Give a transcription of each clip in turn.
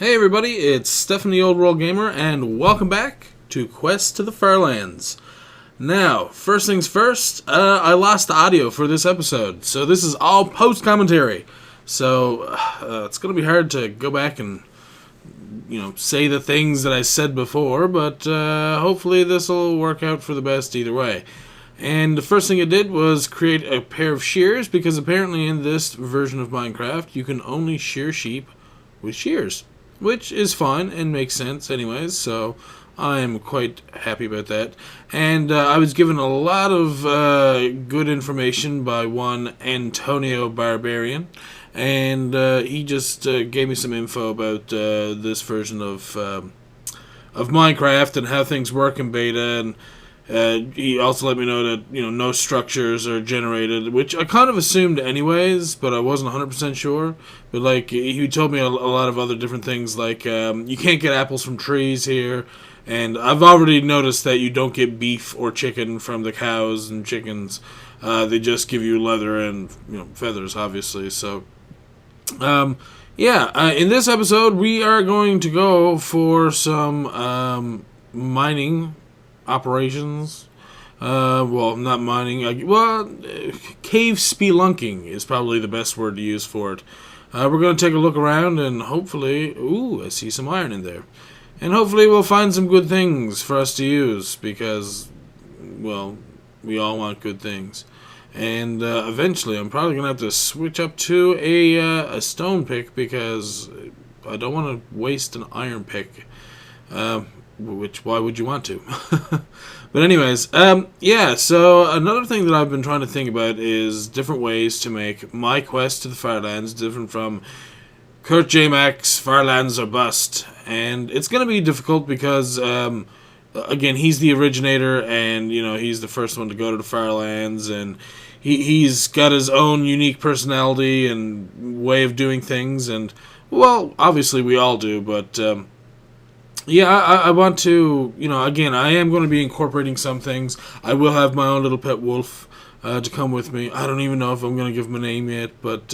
Hey everybody, it's Stephanie Old World Gamer, and welcome back to Quest to the Farlands. Now, first things first, I lost the audio for this episode, so this is all post-commentary. So, it's going to be hard to go back and, say the things that I said before, but hopefully this will work out for the best either way. And the first thing I did was create a pair of shears, because apparently in this version of Minecraft, you can only shear sheep with shears, which is fine and makes sense anyways, so I am quite happy about that. And I was given a lot of good information by one Antonio Barbarian, and he just gave me some info about this version of Minecraft and how things work in beta, and he also let me know that no structures are generated, which I kind of assumed anyways, but I wasn't 100% sure. But he told me a lot of other different things, like you can't get apples from trees here, and I've already noticed that you don't get beef or chicken from the cows and chickens. They just give you leather and feathers, obviously. So in this episode we are going to go for some mining operations. Not mining. Cave spelunking is probably the best word to use for it. We're going to take a look around and hopefully... Ooh, I see some iron in there. And hopefully we'll find some good things for us to use because, we all want good things. And eventually I'm probably going to have to switch up to a stone pick because I don't want to waste an iron pick. Why would you want to? But anyways, so another thing that I've been trying to think about is different ways to make my quest to the Farlands different from Kurt J. Mack's Farlands or Bust. And it's going to be difficult because, again, he's the originator and, he's the first one to go to the Farlands, and he's got his own unique personality and way of doing things, and, obviously we all do, but... I want to, again, I am going to be incorporating some things. I will have my own little pet wolf to come with me. I don't even know if I'm going to give him a name yet, but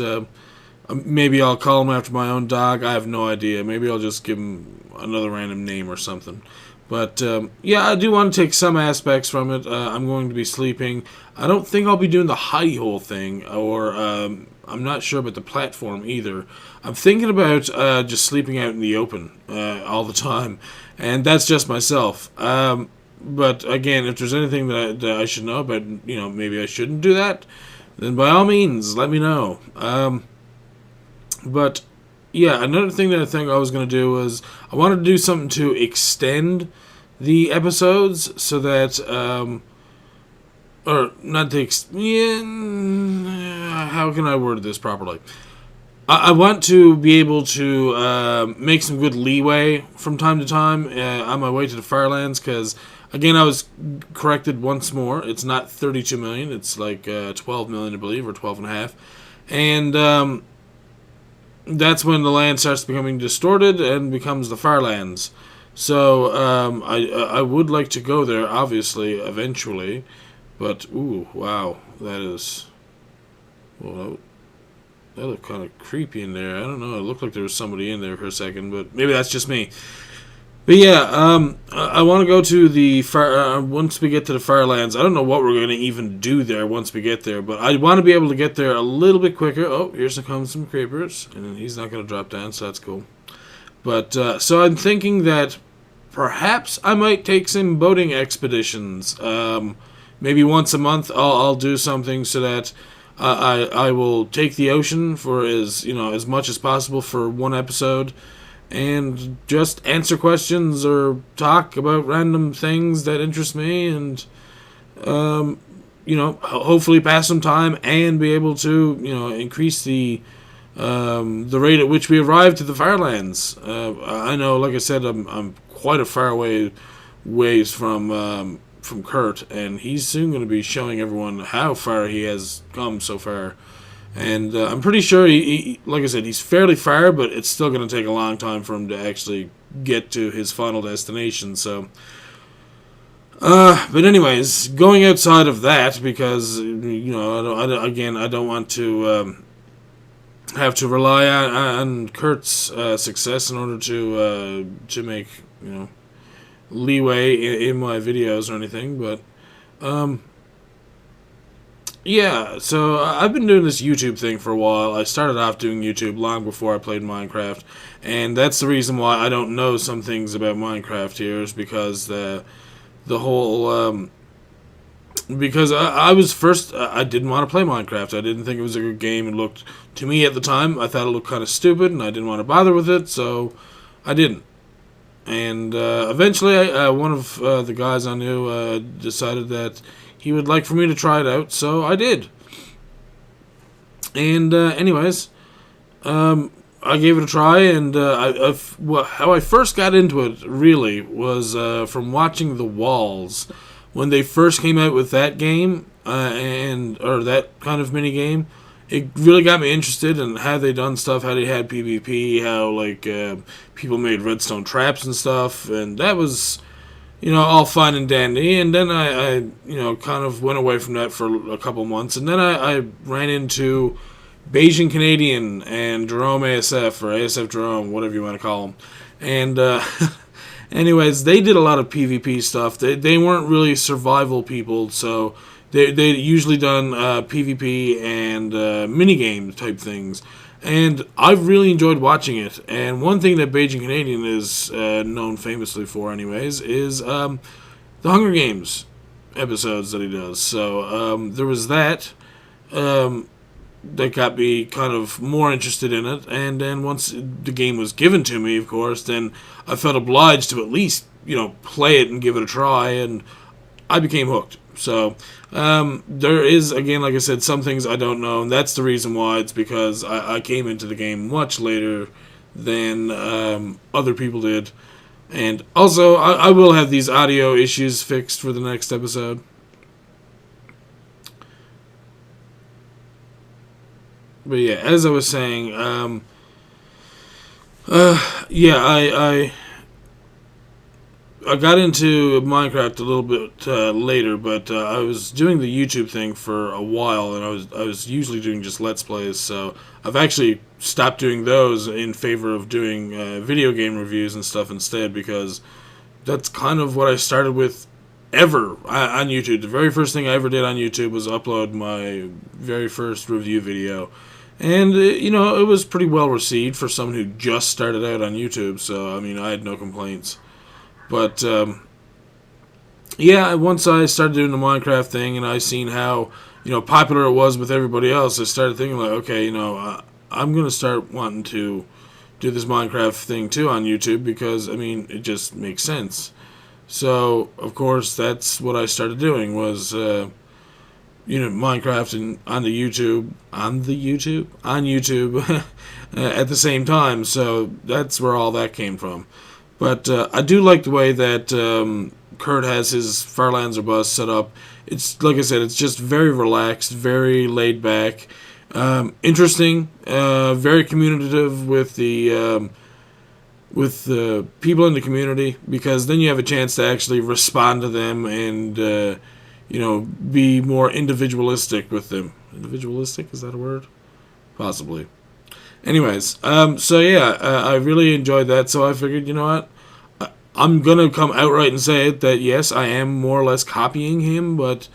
maybe I'll call him after my own dog. I have no idea. Maybe I'll just give him another random name or something. But, I do want to take some aspects from it. I'm going to be sleeping. I don't think I'll be doing the hidey hole thing, or I'm not sure about the platform either. I'm thinking about just sleeping out in the open all the time, and that's just myself. But again, if there's anything that I should know about, maybe I shouldn't do that, then by all means, let me know. Another thing that I think I was going to do was I wanted to do something to extend the episodes so that, how can I word this properly? I want to be able to make some good leeway from time to time on my way to the Farlands, because, again, I was corrected once more. It's not 32 million, it's like 12 million, I believe, or 12 and a half. And that's when the land starts becoming distorted and becomes the Farlands. So I would like to go there, obviously, eventually. But, ooh, wow, that is... that looked kind of creepy in there. I don't know, it looked like there was somebody in there for a second, but maybe that's just me. But I want to go to the once we get to the Farlands. I don't know what we're going to even do there once we get there, but I want to be able to get there a little bit quicker. Oh, here's some creepers, and he's not going to drop down, so that's cool. But, so I'm thinking that perhaps I might take some boating expeditions. Maybe once a month I'll do something so that I will take the ocean for as much as possible for one episode, and just answer questions or talk about random things that interest me, and hopefully pass some time and be able to increase the rate at which we arrive to the Farlands. I know, like I said, I'm quite a far ways from Kurt, and he's soon going to be showing everyone how far he has come so far. And I'm pretty sure, he, like I said, he's fairly far, but it's still going to take a long time for him to actually get to his final destination. So, but anyways, going outside of that, because I don't want to have to rely on Kurt's success in order to make leeway in my videos or anything. But yeah, so I've been doing this YouTube thing for a while. I started off doing YouTube long before I played Minecraft, and that's the reason why I don't know some things about Minecraft here, is because the whole because I was first, I didn't want to play Minecraft. I didn't think it was a good game. It looked, to me at the time, I thought it looked kind of stupid, and I didn't want to bother with it, so I didn't. And eventually, one of the guys I knew decided that he would like for me to try it out, so I did. And anyways, I gave it a try, and how I first got into it, really, was from watching The Walls. When they first came out with that game, or that kind of mini game, it really got me interested in how they done stuff, how they had PvP, how people made redstone traps and stuff, and that was all fine and dandy. And then I kind of went away from that for a couple months, and then I ran into Bayesian Canadian and Jerome ASF, or ASF Jerome, whatever you want to call him, and anyways, they did a lot of PvP stuff. They weren't really survival people, so they usually done PvP and minigame type things. And I've really enjoyed watching it. And one thing that Bayesian Canadian is known famously for, anyways, is the Hunger Games episodes that he does. So there was that. That got me kind of more interested in it, and then once the game was given to me, of course, then I felt obliged to at least, play it and give it a try, and I became hooked. So, there is, again, like I said, some things I don't know, and that's the reason why. It's because I came into the game much later than other people did, and also, I will have these audio issues fixed for the next episode. But yeah, as I was saying, yeah, I got into Minecraft a little bit later, but I was doing the YouTube thing for a while, and I was usually doing just Let's Plays. So I've actually stopped doing those in favor of doing video game reviews and stuff instead, because that's kind of what I started with ever on YouTube. The very first thing I ever did on YouTube was upload my very first review video. And, it was pretty well received for someone who just started out on YouTube, so, I had no complaints. But, yeah, once I started doing the Minecraft thing and I seen how, popular it was with everybody else, I started thinking, like, okay, I'm going to start wanting to do this Minecraft thing, too, on YouTube, because, it just makes sense. So, of course, that's what I started doing, was, Minecraft and on YouTube at the same time. So that's where all that came from. But I do like the way that Kurt has his Farlands or Bust set up. It's, like I said, it's just very relaxed, very laid back, interesting, very communicative with the people in the community, because then you have a chance to actually respond to them and be more individualistic with them. Individualistic, is that a word? Possibly. Anyways, so yeah, I really enjoyed that, so I figured, you know what, I'm gonna come outright and say it, that yes, I am more or less copying him, but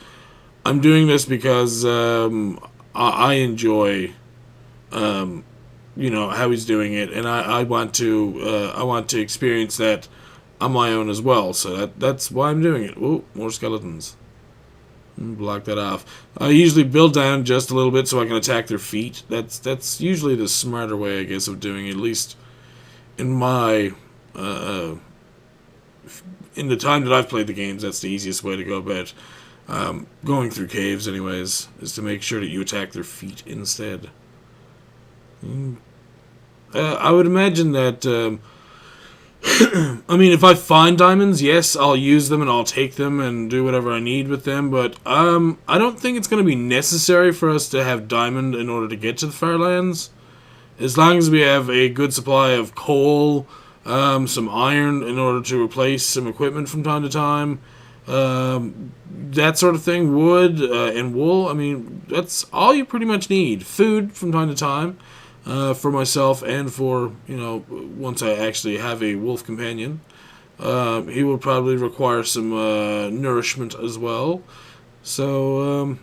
I'm doing this because I enjoy how he's doing it, and I want to experience that on my own as well, so that's why I'm doing it. Ooh, more skeletons. Block that off. I usually build down just a little bit so I can attack their feet. That's usually the smarter way, I guess, of doing it, at least in my in the time that I've played the games. That's the easiest way to go about going through caves, anyways, is to make sure that you attack their feet instead. I would imagine that if I find diamonds, yes, I'll use them and I'll take them and do whatever I need with them, but I don't think it's going to be necessary for us to have diamond in order to get to the Farlands. As long as we have a good supply of coal, some iron in order to replace some equipment from time to time, that sort of thing, wood and wool, that's all you pretty much need. Food from time to time. for myself and for, once I actually have a wolf companion. He will probably require some nourishment as well. So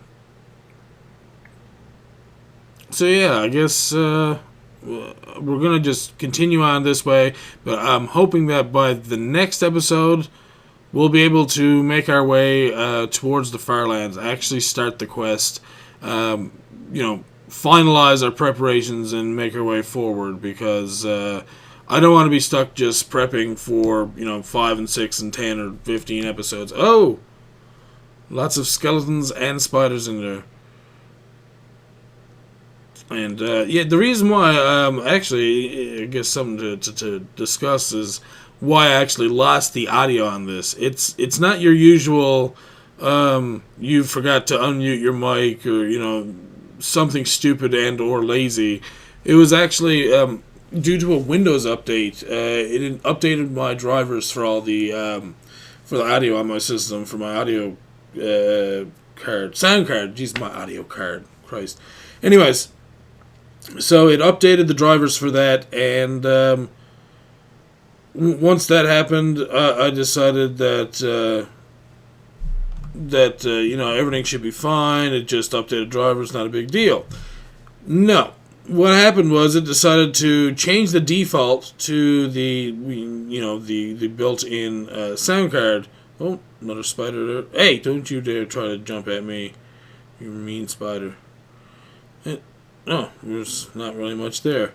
yeah, I guess we're gonna just continue on this way. But I'm hoping that by the next episode, we'll be able to make our way towards the Farlands, actually start the quest, finalize our preparations and make our way forward, because I don't want to be stuck just prepping for, 5 and 6 and 10 or 15 episodes. Oh! Lots of skeletons and spiders in there. And, the reason why, actually, I guess something to discuss is why I actually lost the audio on this. It's not your usual, you forgot to unmute your mic, or, something stupid and or lazy. It was actually, due to a Windows update. It updated my drivers for all the, for the audio on my system, for my audio, sound card. Jeez, my audio card. Christ. Anyways, so it updated the drivers for that, and once that happened, I decided that everything should be fine. It just updated drivers, not a big deal. No, what happened was it decided to change the default to the built-in sound card. Oh, another spider there. Hey, don't you dare try to jump at me, you mean spider. No, there's not really much there.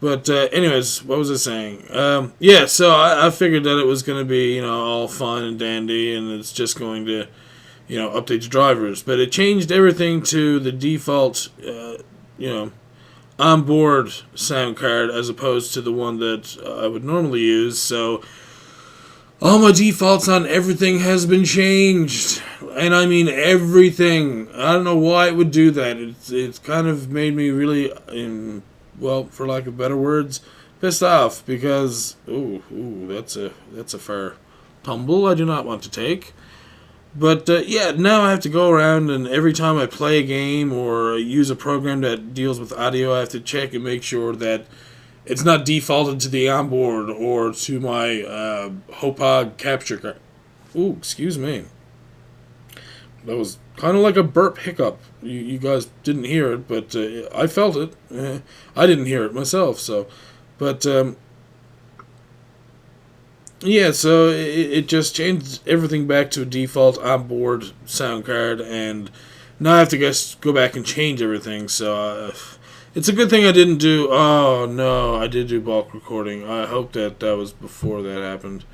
But anyways, what was I saying? So I figured that it was going to be, all fine and dandy, and it's just going to, update the drivers. But it changed everything to the default, onboard sound card as opposed to the one that I would normally use. So all my defaults on everything has been changed. And I mean everything. I don't know why it would do that. It's kind of made me really, for lack of better words, pissed off, because that's a fair tumble I do not want to take. But now I have to go around, and every time I play a game or use a program that deals with audio, I have to check and make sure that it's not defaulted to the onboard or to my Hopog capture card. Ooh, excuse me. That was kind of like a burp hiccup. You guys didn't hear it, but I felt it. I didn't hear it myself, so. But, so it just changed everything back to a default onboard sound card, and now I have to go back and change everything, so it's a good thing I didn't do. Oh, no, I did do bulk recording. I hope that was before that happened.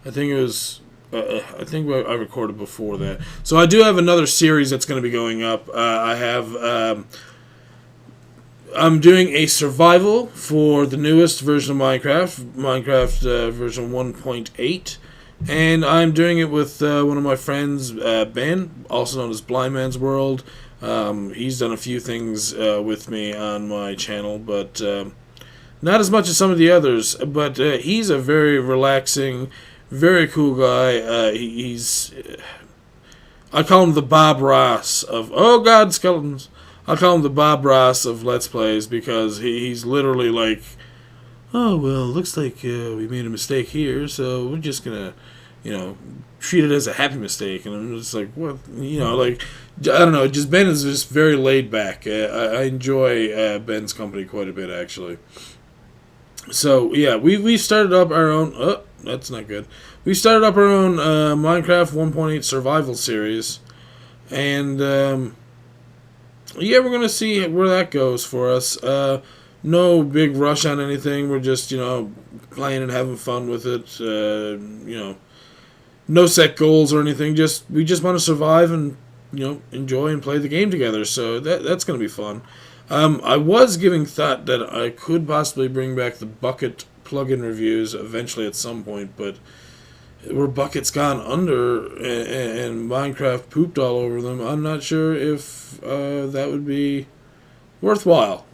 I think it was. I think I recorded before that. So I do have another series that's going to be going up. I'm doing a survival for the newest version of Minecraft version 1.8, and I'm doing it with one of my friends, Ben, also known as Blind Man's World. He's done a few things with me on my channel, but not as much as some of the others. But he's a very relaxing, very cool guy. I call him the Bob Ross of... Oh, God, skeletons. I call him the Bob Ross of Let's Plays, because he's literally like, oh, well, looks like we made a mistake here, so we're just going to, treat it as a happy mistake. And I'm just like, what? I don't know. Just Ben is just very laid back. I enjoy Ben's company quite a bit, actually. So, yeah, we started up our own... Oh, that's not good. We started up our own Minecraft 1.8 survival series. And, we're going to see where that goes for us. No big rush on anything. We're just, playing and having fun with it. No set goals or anything. We just want to survive and, enjoy and play the game together. So that's going to be fun. I was giving thought that I could possibly bring back the bucket plugin reviews eventually at some point, but where buckets gone under and Minecraft pooped all over them, I'm not sure if that would be worthwhile.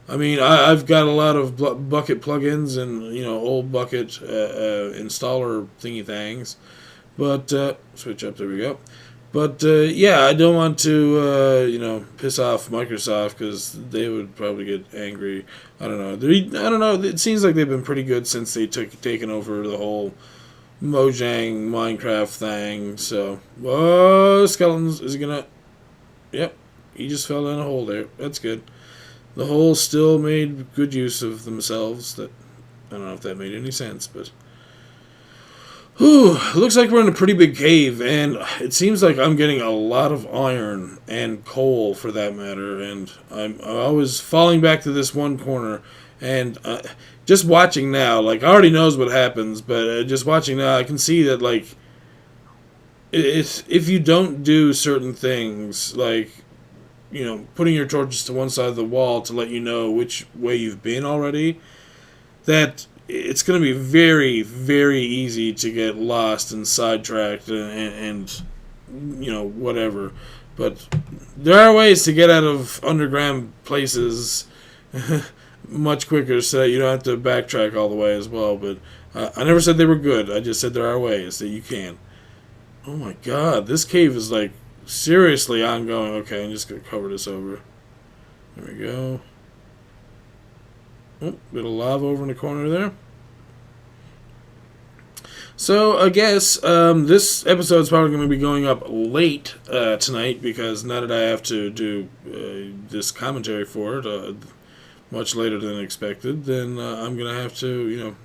I mean, I've got a lot of bucket plugins and old bucket installer thingy things, but switch up. There we go. But yeah, I don't want to piss off Microsoft because they would probably get angry. I don't know. I don't know. It seems like they've been pretty good since they taken over the whole Mojang Minecraft thing. So, whoa, skeletons! Is he gonna? Yep, he just fell down a hole there. That's good. The hole still made good use of themselves. That I don't know if that made any sense, but. Whew, looks like we're in a pretty big cave, and it seems like I'm getting a lot of iron and coal, for that matter, and I'm always falling back to this one corner, and just watching now, like, I already knows what happens, but just watching now, I can see that, like, if you don't do certain things, like, putting your torches to one side of the wall to let you know which way you've been already, that it's going to be very, very easy to get lost and sidetracked and whatever. But there are ways to get out of underground places much quicker so that you don't have to backtrack all the way as well. But I never said they were good. I just said there are ways that you can. Oh my god, this cave is like seriously ongoing. Okay, I'm just going to cover this over. There we go. Oh, bit of lava over in the corner there. So, I guess this episode is probably going to be going up late tonight because now that I have to do this commentary for it much later than expected, then I'm going to have to,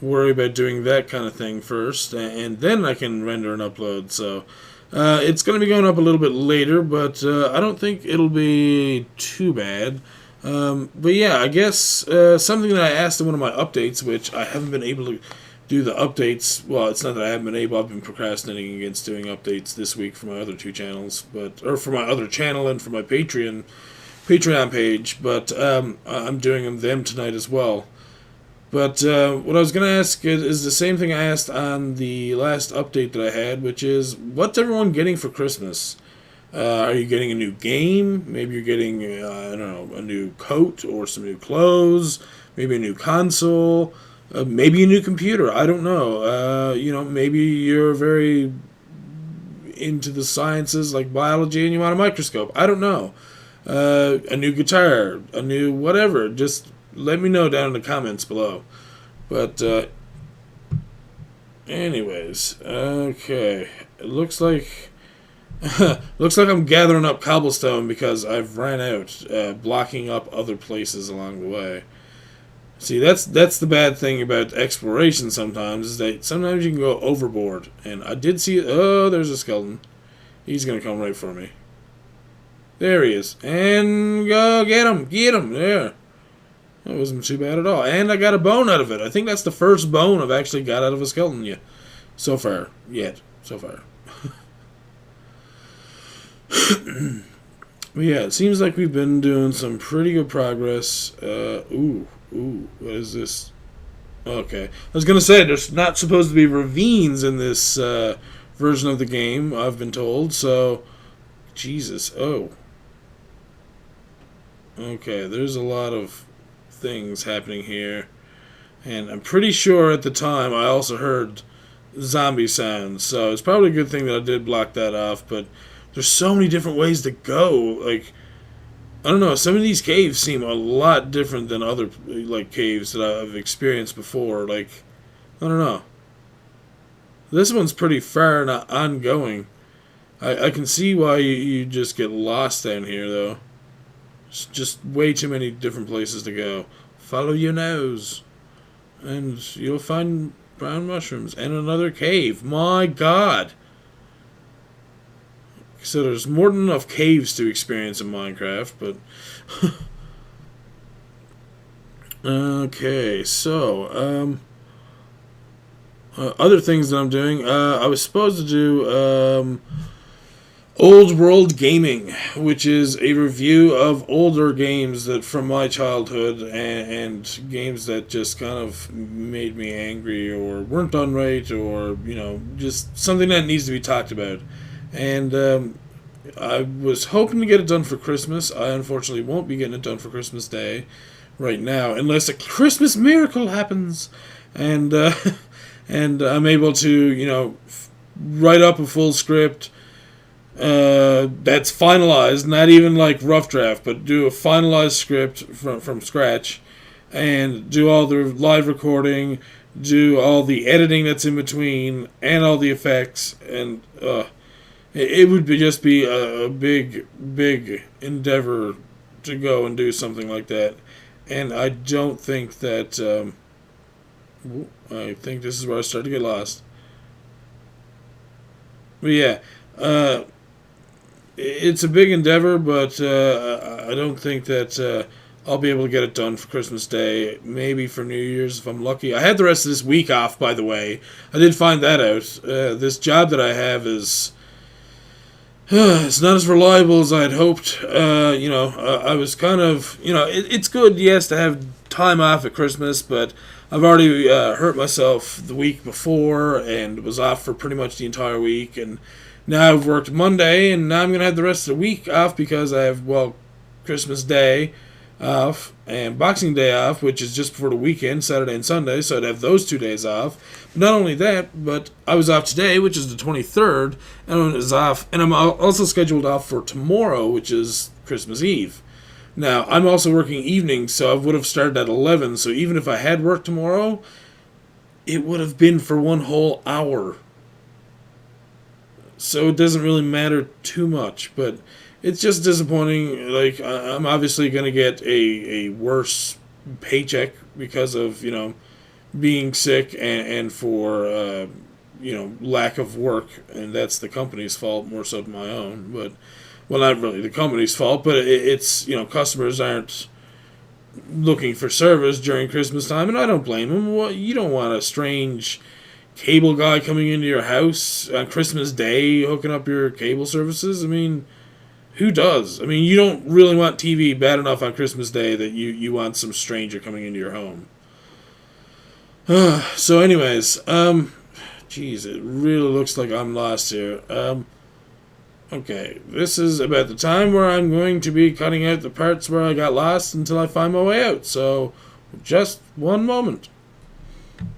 worry about doing that kind of thing first, and then I can render and upload. So, it's going to be going up a little bit later, but I don't think it'll be too bad. But yeah, I guess something that I asked in one of my updates, which I haven't been able to do the updates. Well, it's not that I haven't been able. I've been procrastinating against doing updates this week for my other two channels, or for my other channel and for my Patreon page. But I'm doing them tonight as well. But what I was going to ask is the same thing I asked on the last update that I had, which is, what's everyone getting for Christmas? Are you getting a new game? Maybe you're getting, I don't know, a new coat or some new clothes. Maybe a new console. Maybe a new computer. I don't know. Maybe you're very into the sciences like biology and you want a microscope. I don't know. A new guitar. A new whatever. Just let me know down in the comments below. But, anyways. Okay. It looks like... looks like I'm gathering up cobblestone because I've ran out, blocking up other places along the way. See, that's the bad thing about exploration sometimes, is that sometimes you can go overboard. And I did see... Oh, there's a skeleton. He's going to come right for me. There he is. And go get him. Get him. There. That wasn't too bad at all. And I got a bone out of it. I think that's the first bone I've actually got out of a skeleton yet. So far. So far. But yeah, it seems like we've been doing some pretty good progress. What is this? Okay. I was going to say, there's not supposed to be ravines in this version of the game, I've been told, so... Jesus, oh. Okay, there's a lot of things happening here. And I'm pretty sure at the time I also heard zombie sounds, so it's probably a good thing that I did block that off, but... There's so many different ways to go. Like, I don't know. Some of these caves seem a lot different than other caves that I've experienced before. Like, I don't know. This one's pretty far and ongoing. I can see why you just get lost down here, though. It's just way too many different places to go. Follow your nose, and you'll find brown mushrooms and another cave. My God. So there's more than enough caves to experience in Minecraft, but... Okay, so, other things that I'm doing, I was supposed to do, Old World Gaming, which is a review of older games that from my childhood, and games that just kind of made me angry, or weren't done right, or, just something that needs to be talked about. And I was hoping to get it done for Christmas. I unfortunately won't be getting it done for Christmas Day right now, unless a Christmas miracle happens, and and I'm able to write up a full script that's finalized, not even like rough draft, but do a finalized script from scratch, and do all the live recording, do all the editing that's in between, and all the effects, and it would just be a big endeavor to go and do something like that. And I don't think that I think this is where I start to get lost. But yeah, it's a big endeavor, but I don't think that I'll be able to get it done for Christmas Day. Maybe for New Year's if I'm lucky. I had the rest of this week off, by the way. I did find that out. This job that I have is it's not as reliable as I had hoped. I was kind of, it's good, yes, to have time off at Christmas, but I've already hurt myself the week before and was off for pretty much the entire week, and now I've worked Monday, and now I'm going to have the rest of the week off because I have, Christmas Day off and Boxing Day off, which is just before the weekend, Saturday and Sunday, so I'd have those 2 days off. But not only that, but I was off today, which is the 23rd, and I was off, and I'm also scheduled off for tomorrow, which is Christmas Eve. Now, I'm also working evenings, so I would have started at 11, so even if I had work tomorrow, it would have been for 1 whole hour. So it doesn't really matter too much, but it's just disappointing. Like, I'm obviously going to get a worse paycheck because of, being sick and for, lack of work. And that's the company's fault more so than my own. But, well, not really the company's fault, but it's, customers aren't looking for service during Christmas time, and I don't blame them. Well, you don't want a strange cable guy coming into your house on Christmas Day hooking up your cable services. I mean, who does? I mean, you don't really want TV bad enough on Christmas Day that you want some stranger coming into your home. So anyways, geez, it really looks like I'm lost here. Okay, this is about the time where I'm going to be cutting out the parts where I got lost until I find my way out, so just one moment.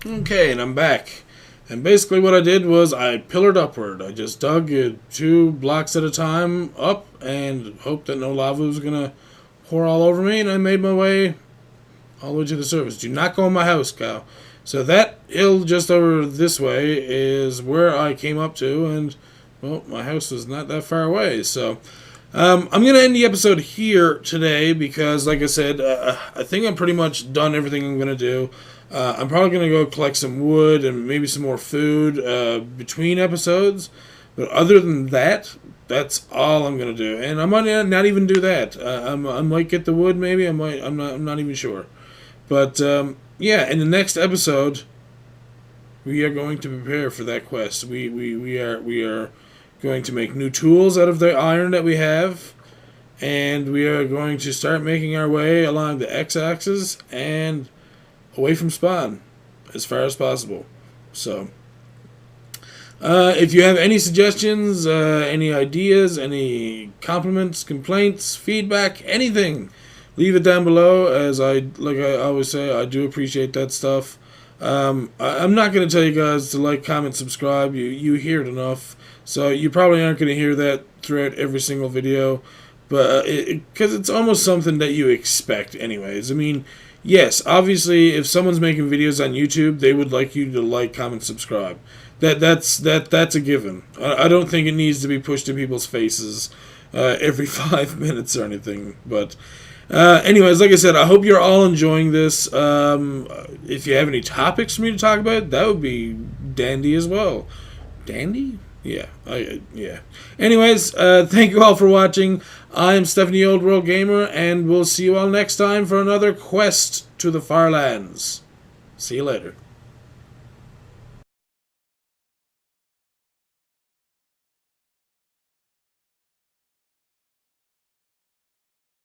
Okay, and I'm back. And basically what I did was I pillared upward. I just dug 2 blocks at a time up and hoped that no lava was going to pour all over me, and I made my way all the way to the surface. Do not go in my house, cow. So that hill just over this way is where I came up to, and, well, my house was not that far away. So I'm going to end the episode here today because, like I said, I think I'm pretty much done everything I'm going to do. I'm probably going to go collect some wood and maybe some more food between episodes. But other than that, that's all I'm going to do. And I might not even do that. I might get the wood maybe. I'm not even sure. But, yeah, in the next episode, we are going to prepare for that quest. We are going to make new tools out of the iron that we have. And we are going to start making our way along the x-axis and away from spawn as far as possible. So if you have any suggestions, any ideas, any compliments, complaints, feedback, anything, leave it down below. As I always say, I do appreciate that stuff. I'm not going to tell you guys to like, comment, subscribe. You hear it enough, so you probably aren't going to hear that throughout every single video, but because it's almost something that you expect anyways. I mean, yes, obviously, if someone's making videos on YouTube, they would like you to like, comment, subscribe. That's a given. I don't think it needs to be pushed in people's faces every 5 minutes or anything. But anyways, like I said, I hope you're all enjoying this. If you have any topics for me to talk about, that would be dandy as well. Dandy? Yeah. Yeah. Anyways, thank you all for watching. I'm Stephanie Old World Gamer, and we'll see you all next time for another quest to the Farlands. See you later.